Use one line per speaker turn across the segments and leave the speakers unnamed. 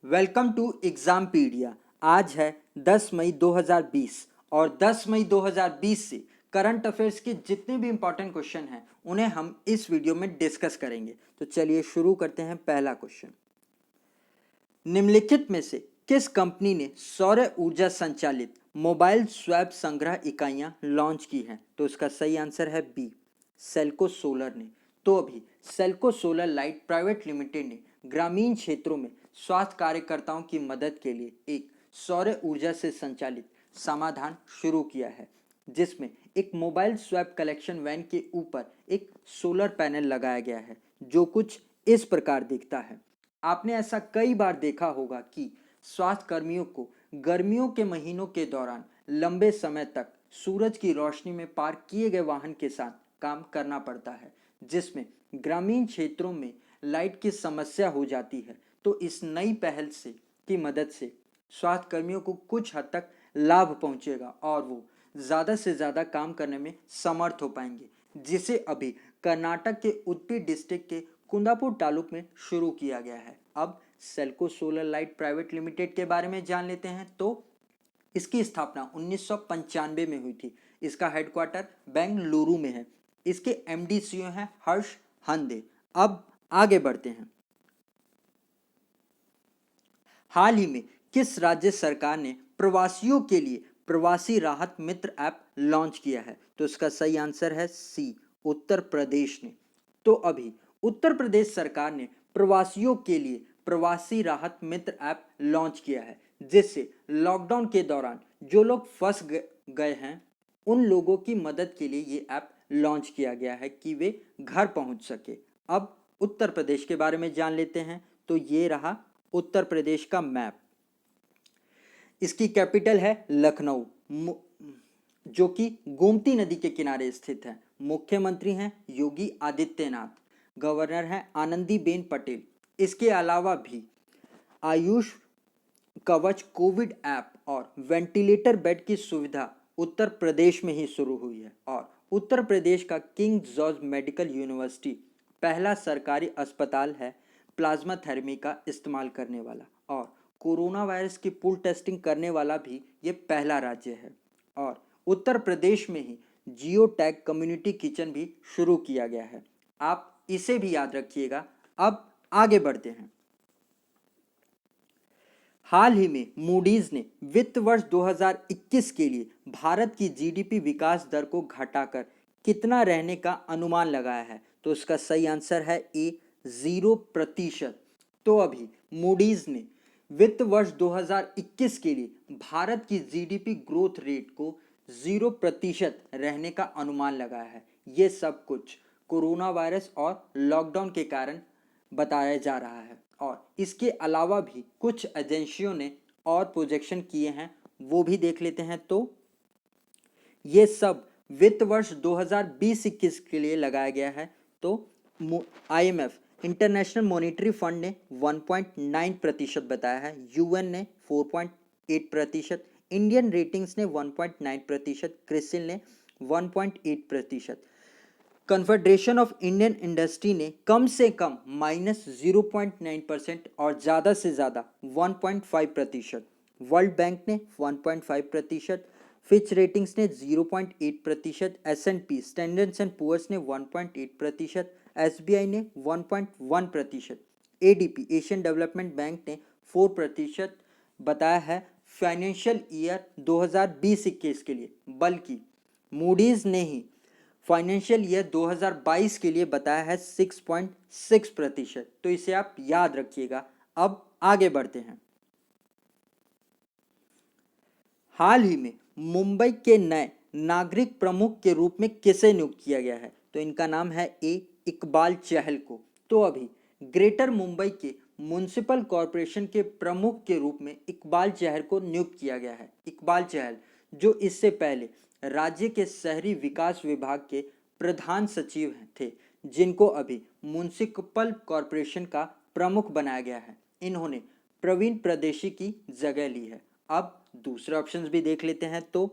Welcome to एग्जामपीडिया। आज है 10 मई 2020 और 10 मई 2020 से करंट अफेयर्स के जितने भी इंपॉर्टेंट क्वेश्चन हैं उन्हें हम इस वीडियो में डिस्कस करेंगे। तो चलिए शुरू करते हैं। पहला क्वेश्चन, निम्नलिखित में से किस कंपनी ने सौर ऊर्जा संचालित मोबाइल स्वैप संग्रह इकाइयां लॉन्च की हैं? तो इसका सही आंसर है बी, सेल्को सोलर ने। तो अभी SELCO solar light private limited ने ग्रामीण क्षेत्रों में स्वास्थ्य कार्यकर्ताओं की मदद के लिए एक सौर ऊर्जा से संचालित समाधान शुरू किया है, जिसमें एक मोबाइल स्वैप कलेक्शन वैन के ऊपर एक सोलर पैनल लगाया गया है, जो कुछ इस प्रकार दिखता है। आपने ऐसा कई बार देखा होगा कि स्वास्थ्य कर्मियों को गर्मियों के महीनों के दौरान लंबे समय तक सूरज की रोशनी में पार्क किए गए वाहन के साथ काम करना पड़ता है, जिसमें ग्रामीण क्षेत्रों में लाइट की समस्या हो जाती है। तो इस नई पहल से की मदद से स्वास्थ्य कर्मियों को कुछ हद तक लाभ पहुंचेगा और वो ज़्यादा से ज़्यादा काम करने में समर्थ हो पाएंगे, जिसे अभी कर्नाटक के उडुपी डिस्ट्रिक्ट के कुंदापुर तालुक में शुरू किया गया है। अब SELCO solar light private limited के बारे में जान लेते हैं। तो इसकी स्थापना 1995 में हुई थी। इसका हेडक्वार्टर बेंगलुरु में है। इसके एमडी सीईओ हैं हर्ष हंदे। अब आगे बढ़ते हैं। हाल ही में किस राज्य सरकार ने प्रवासियों के लिए प्रवासी राहत मित्र ऐप लॉन्च किया है? तो इसका सही आंसर है सी, उत्तर प्रदेश ने। तो अभी उत्तर प्रदेश सरकार ने प्रवासियों के लिए प्रवासी राहत मित्र ऐप लॉन्च किया है, जिससे लॉकडाउन के दौरान जो लोग फंस गए हैं उन लोगों की मदद के लिए ये ऐप लॉन्च किया गया है कि वे घर पहुंच सके। अब उत्तर प्रदेश के बारे में जान लेते हैं। तो ये रहा उत्तर प्रदेश का मैप। इसकी कैपिटल है लखनऊ, जो कि गोमती नदी के किनारे स्थित है। मुख्यमंत्री हैं योगी आदित्यनाथ, गवर्नर हैं आनंदीबेन पटेल। इसके अलावा भी आयुष कवच कोविड ऐप और वेंटिलेटर बेड की सुविधा उत्तर प्रदेश में ही शुरू हुई है और उत्तर प्रदेश का किंग जॉर्ज मेडिकल यूनिवर्सिटी पहला सरकारी अस्पताल है प्लाज्मा थेरेपी का इस्तेमाल करने वाला, और कोरोना वायरस की पूल टेस्टिंग करने वाला भी ये पहला राज्य है। और उत्तर प्रदेश में ही जियो टैग कम्युनिटी किचन भी शुरू किया गया है। आप इसे भी याद रखिएगा। अब आगे बढ़ते हैं। हाल ही में मूडीज ने वित्त वर्ष 2021 के लिए भारत की जीडीपी विकास दर को घटाकर कितना रहने का अनुमान लगाया है? तो इसका सही आंसर है ए, 0%। तो अभी मूडीज ने वित्त वर्ष 2021 के लिए भारत की जीडीपी ग्रोथ रेट को 0% रहने का अनुमान लगाया है। ये सब कुछ कोरोना वायरस और लॉकडाउन के कारण बताया जा रहा है, और इसके अलावा भी कुछ एजेंसियों ने और प्रोजेक्शन किए हैं, वो भी देख लेते हैं। तो ये सब वित्त वर्ष 2020-21 के लिए लगाया गया है। तो आईएमएफ इंटरनेशनल मॉनिटरी फंड ने 1.9% बताया है, यूएन ने 4.8%, इंडियन रेटिंग्स ने 1.9%, क्रिसिल ने 1.8%, कन्फेडरेशन ऑफ इंडियन इंडस्ट्री ने कम से कम -0.9% और ज़्यादा से ज़्यादा 1.5%, वर्ल्ड बैंक ने 1.5%, फिच रेटिंग्स ने 0.8%, S&P स्टैंडर्ड्स एंड पुअर्स ने 1.8%, SBI ने 1.1%, ADP एशियन डेवलपमेंट बैंक ने 4% बताया है फाइनेंशियल ईयर 2020-21 के लिए, बल्कि मूडीज ने ही फाइनेंशियल ईयर 2022 के लिए बताया है 6.6%। तो इसे आप याद रखिएगा। अब आगे बढ़ते हैं। हाल ही में मुंबई के नए नागरिक प्रमुख के रूप में किसे नियुक्त किया गया है? तो इनका नाम है ए, इकबाल चहल को। तो अभी ग्रेटर मुंबई के म्युनिसिपल कॉरपोरेशन के प्रमुख के रूप में इकबाल चहल को नियुक्त किया गया है। इकबाल चहल जो इससे पहले राज्य के शहरी विकास विभाग के प्रधान सचिव थे, जिनको अभी म्युनिसिपल कॉरपोरेशन का प्रमुख बनाया गया है। इन्होंने प्रवीण प्रदेशी की जगह ली है। अब दूसरे ऑप्शंस भी देख लेते हैं। तो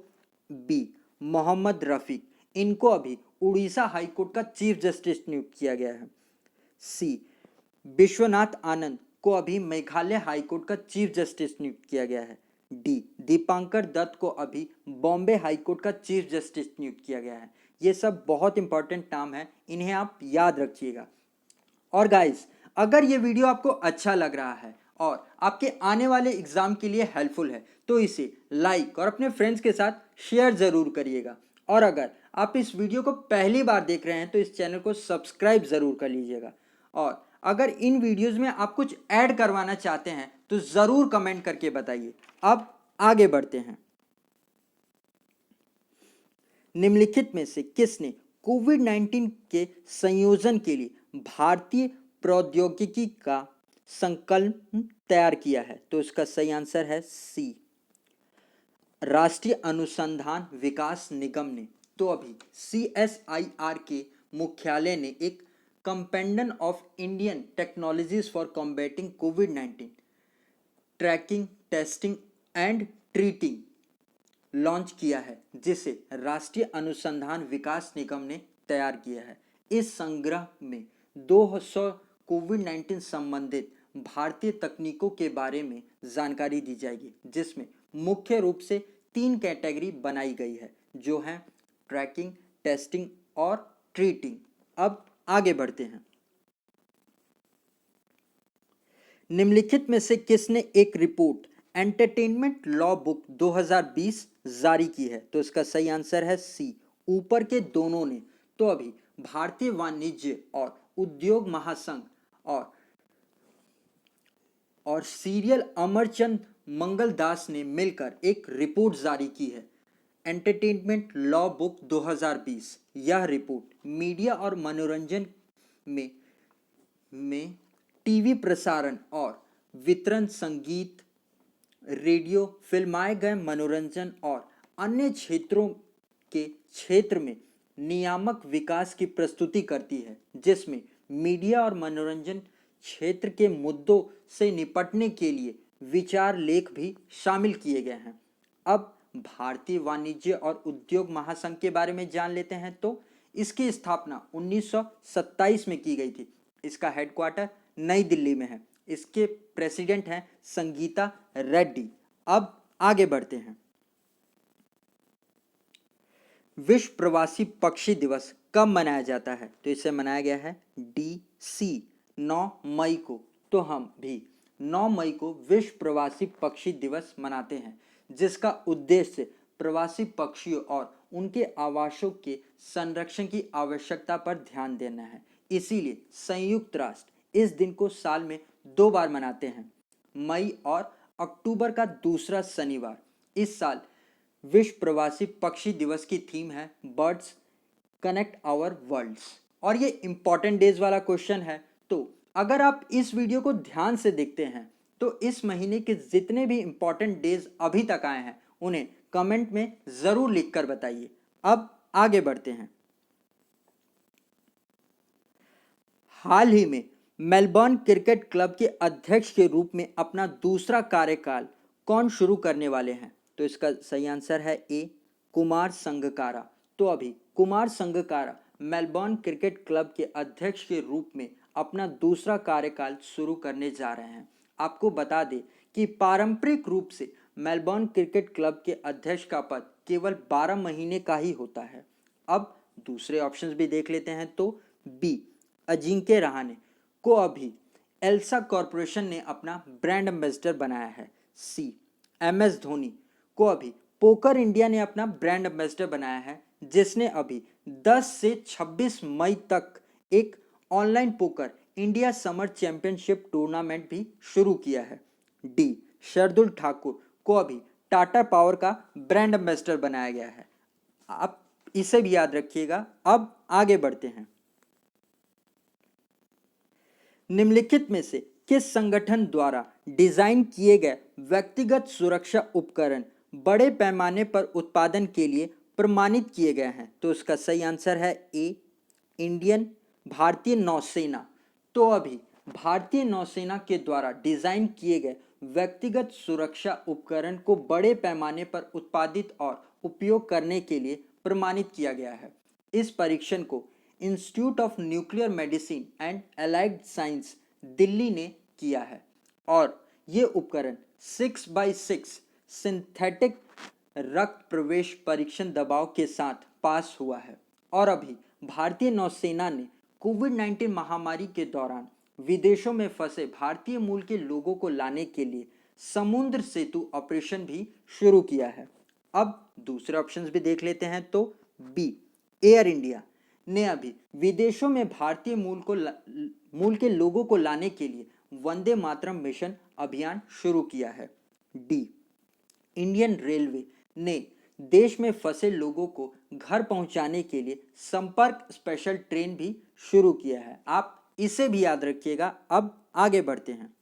बी, मोहम्मद रफीक, इनको अभी उड़ीसा हाईकोर्ट का चीफ जस्टिस नियुक्त किया गया है। सी, विश्वनाथ आनंद, को अभी मेघालय हाईकोर्ट का चीफ जस्टिस नियुक्त किया गया है। डी, दीपांकर दत्त को अभी बॉम्बे हाईकोर्ट का चीफ जस्टिस नियुक्त किया गया है। ये सब बहुत इंपॉर्टेंट नाम है, इन्हें आप याद रखिएगा। और गाइस, अगर ये वीडियो आपको अच्छा लग रहा है और आपके आने वाले एग्जाम के लिए हेल्पफुल है तो इसे लाइक और अपने फ्रेंड्स के साथ शेयर ज़रूर करिएगा। और अगर आप इस वीडियो को पहली बार देख रहे हैं तो इस चैनल को सब्सक्राइब ज़रूर कर लीजिएगा। और अगर इन वीडियोज़ में आप कुछ ऐड करवाना चाहते हैं तो ज़रूर कमेंट करके बताइए। अब आगे बढ़ते हैं। निम्नलिखित में से किसने कोविड-19 के संयोजन के लिए भारतीय प्रौद्योगिकी का संकल्प तैयार किया है? तो इसका सही आंसर है सी, राष्ट्रीय अनुसंधान विकास निगम ने। तो अभी CSIR के मुख्यालय ने एक compendium of Indian technologies for combating कोविड-19 tracking, testing and treating launch किया है, जिसे राष्ट्रीय अनुसंधान विकास निगम ने तैयार किया है। इस संग्रह में 200 कोविड-19 संबंधित भारतीय तकनीकों के बारे में जानकारी दी जाएगी, जिसमें मुख्य रूप से 3 कैटेगरी बनाई गई है, जो हैं ट्रैकिंग, टेस्टिंग और ट्रीटिंग। अब आगे बढ़ते हैं। निम्नलिखित में से किसने एक रिपोर्ट एंटरटेनमेंट लॉ बुक 2020 जारी की है? तो इसका सही आंसर है सी, ऊपर के दोनों ने। तो अभी भारतीय वाणिज्य और उद्योग महासंघ और सीरियल अमरचंद मंगलदास ने मिलकर एक रिपोर्ट जारी की है, एंटरटेनमेंट लॉ बुक 2020। यह रिपोर्ट मीडिया और मनोरंजन में टीवी प्रसारण और वितरण, संगीत, रेडियो, फिल्माए गए मनोरंजन और अन्य क्षेत्रों के क्षेत्र में नियामक विकास की प्रस्तुति करती है, जिसमें मीडिया और मनोरंजन क्षेत्र के मुद्दों से निपटने के लिए विचार लेख भी शामिल किए गए हैं। अब भारतीय वाणिज्य और उद्योग महासंघ के बारे में जान लेते हैं। तो इसकी स्थापना 1927 में की गई थी। इसका हेडक्वार्टर नई दिल्ली में है। इसके प्रेसिडेंट हैं संगीता रेड्डी। अब आगे बढ़ते हैं। विश्व प्रवासी पक्षी दिवस कब मनाया जाता है? तो इसे मनाया गया है DC 9 मई को। तो हम भी 9 मई को विश्व प्रवासी पक्षी दिवस मनाते हैं, जिसका उद्देश्य प्रवासी पक्षियों और उनके आवासों के संरक्षण की आवश्यकता पर ध्यान देना है। इसीलिए संयुक्त राष्ट्र इस दिन को साल में 2 बार मनाते हैं, मई और अक्टूबर का दूसरा शनिवार। इस साल विश्व प्रवासी पक्षी दिवस की थीम है बर्ड्स कनेक्ट आवर वर्ल्ड्स। और ये इंपॉर्टेंट डेज वाला क्वेश्चन है, तो अगर आप इस वीडियो को ध्यान से देखते हैं तो इस महीने के जितने भी इंपॉर्टेंट डेज अभी तक आए हैं उन्हें कमेंट में जरूर लिखकर बताइए। अब आगे बढ़ते हैं। हाल ही में मेलबर्न क्रिकेट क्लब के अध्यक्ष के रूप में अपना दूसरा कार्यकाल कौन शुरू करने वाले हैं? तो इसका सही आंसर है ए, कुमार संगकारा। तो अभी Kumar Sangakkara Melbourne cricket club के अध्यक्ष के रूप में अपना दूसरा कार्यकाल शुरू करने जा रहे हैं। आपको बता दें कि पारंपरिक रूप से मेलबर्न क्रिकेट क्लब के अध्यक्ष का पद केवल 12 महीने का ही होता है। अब दूसरे ऑप्शंस भी देख लेते हैं। तो बी, अजिंक्य रहाणे को अभी एल्सा कॉरपोरेशन ने अपना ब्रांड एम्बेसडर बनाया है। सी, MS धोनी को अभी पोकर इंडिया ने अपना ब्रांड एम्बेसडर बनाया है, जिसने अभी 10 से 26 मई तक एक online poker India summer championship tournament भी शुरू किया है। डी, शार्दुल ठाकुर को अभी टाटा पावर का ब्रांड एम्बेसडर बनाया गया है। आप इसे भी याद रखिएगा। अब आगे बढ़ते हैं। निम्नलिखित में से किस संगठन द्वारा डिजाइन किए गए व्यक्तिगत सुरक्षा उपकरण बड़े पैमाने पर उत्पादन के लिए प्रमाणित किए गए हैं? तो इसका सही आंसर है ए, भारतीय नौसेना। तो अभी भारतीय नौसेना के द्वारा डिजाइन किए गए व्यक्तिगत सुरक्षा उपकरण को बड़े पैमाने पर उत्पादित और उपयोग करने के लिए प्रमाणित किया गया है। इस परीक्षण को institute of nuclear medicine and allied science Delhi ने किया है। और ये उपकरण 6x6 सिंथेटिक रक्त प्रवेश परीक्षण दबाव के साथ पास हुआ है। और अभी भारतीय नौसेना ने कोविड-19 महामारी के दौरान विदेशों में फंसे भारतीय मूल के लोगों को लाने के लिए समुद्र सेतु ऑपरेशन भी शुरू किया है। अब दूसरे ऑप्शंस भी देख लेते हैं। तो बी, एयर इंडिया ने अभी विदेशों में भारतीय मूल के लोगों को लाने के लिए वंदे मातरम मिशन अभियान शुरू किया है। डी, इंडियन रेलवे ने देश में फंसे लोगों को घर पहुंचाने के लिए संपर्क स्पेशल ट्रेन भी शुरू किया है। आप इसे भी याद रखिएगा। अब आगे बढ़ते हैं।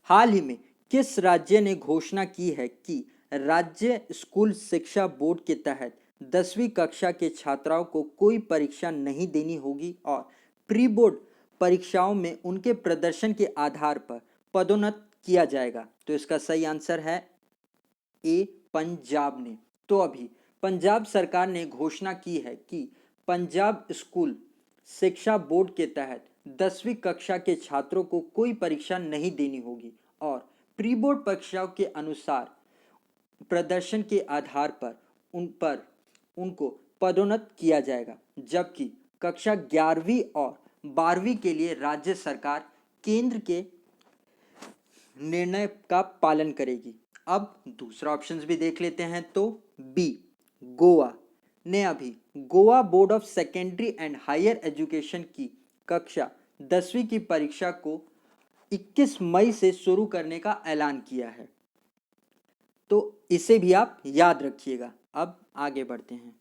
हाल ही में किस राज्य ने घोषणा की है कि राज्य स्कूल शिक्षा बोर्ड के तहत 10वीं कक्षा के छात्राओं को कोई परीक्षा नहीं देनी होगी और प्री बोर्ड परीक्षाओं में उनके प्रदर्शन के आधार पर पदोन्नत किया जाएगा? तो इसका सही आंसर है ए, पंजाब ने। तो अभी पंजाब सरकार ने घोषणा की है कि पंजाब स्कूल शिक्षा बोर्ड के तहत 10वीं कक्षा के छात्रों को कोई परीक्षा नहीं देनी होगी और प्री बोर्ड परीक्षाओं के अनुसार प्रदर्शन के आधार पर उनको पदोन्नत किया जाएगा। जबकि कक्षा 11वीं और 12वीं के लिए राज्य सरकार केंद्र के निर्णय का पालन करेगी। अब दूसरा ऑप्शंस भी देख लेते हैं। तो बी, गोवा ने अभी Goa board of secondary and higher education की कक्षा 10वीं की परीक्षा को 21 मई से शुरू करने का ऐलान किया है। तो इसे भी आप याद रखिएगा। अब आगे बढ़ते हैं।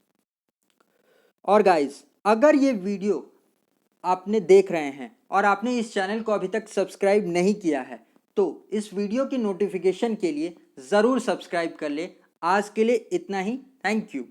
और गाइस, अगर ये वीडियो आपने देख रहे हैं और आपने इस चैनल को अभी तक सब्सक्राइब नहीं किया है तो इस वीडियो की नोटिफिकेशन के लिए ज़रूर सब्सक्राइब कर ले। आज के लिए इतना ही। Thank you.